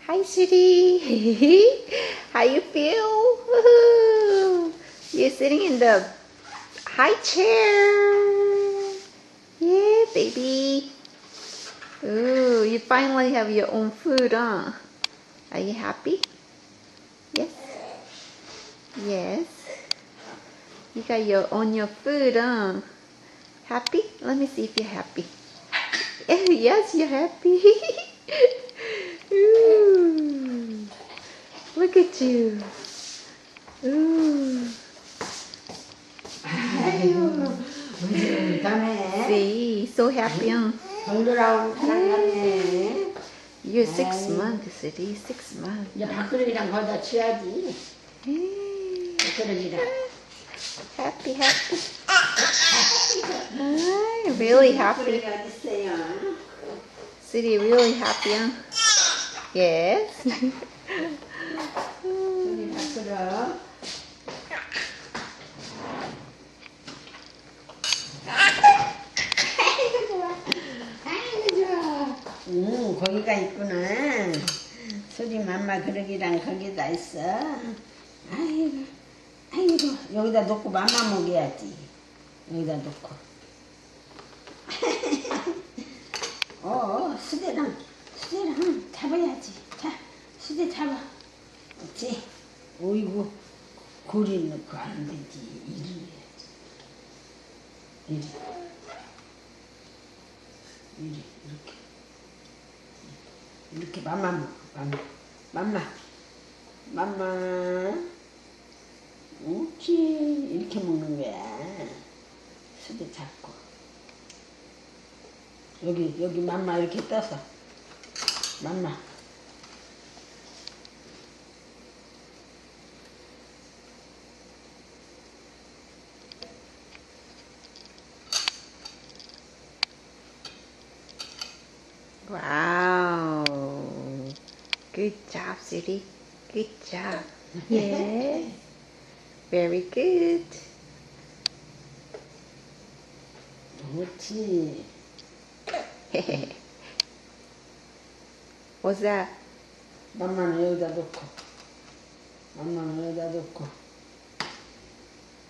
Hi, sweetie. How you feel? Woohoo. You're sitting in the high chair. Yeah, baby. Ooh, you finally have your own food, huh? Are you happy? Yes. Yes. You got your food, huh? Happy? Let me see if you're happy. Yes, you're happy. Ooh. Look at you. Ooh. See, so happy, huh? You're 6 months, City. 6 months. 이제 밥그릇이랑 거기다 취하지. 밥그릇이랑. Happy, happy. Really happy. City, really happy, huh? Yes. 우리 밥그릇. 거기가 있구나. 소리 맘마 그러기랑 거기다 있어. 아이고, 아이고. 여기다 놓고 맘마 먹여야지. 여기다 놓고. 수대랑 잡아야지. 자, 수대 잡아. 그렇지. 어이구, 고리 넣고 안 되지. 이리 해야지. 이리, 이렇게 맘마 먹어. 맘마. 옳지. 이렇게 먹는 거야. 수대 잡고. 여기 맘마 이렇게 떠서. 맘마. Wow. Good job, City. Good job. Yeah. Very good. 옳지. What's that? 맘마는 여기다 놓고.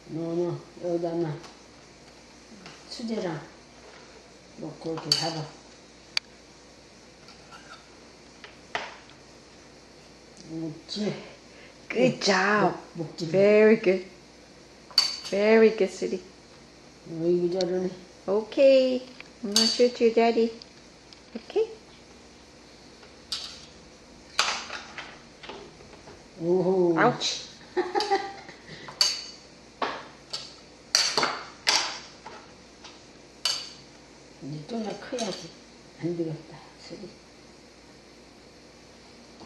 너 여기다 놔. 수제랑 놓고 이렇게 잡아. 옳지. Good job. 먹지. Very good. Very good, City. 어이구 저러네. Okay. I'm gonna shoot your daddy. Okay? 오호. Ouch. 이제 좀 더 커야지. 안 되겠다. 소리.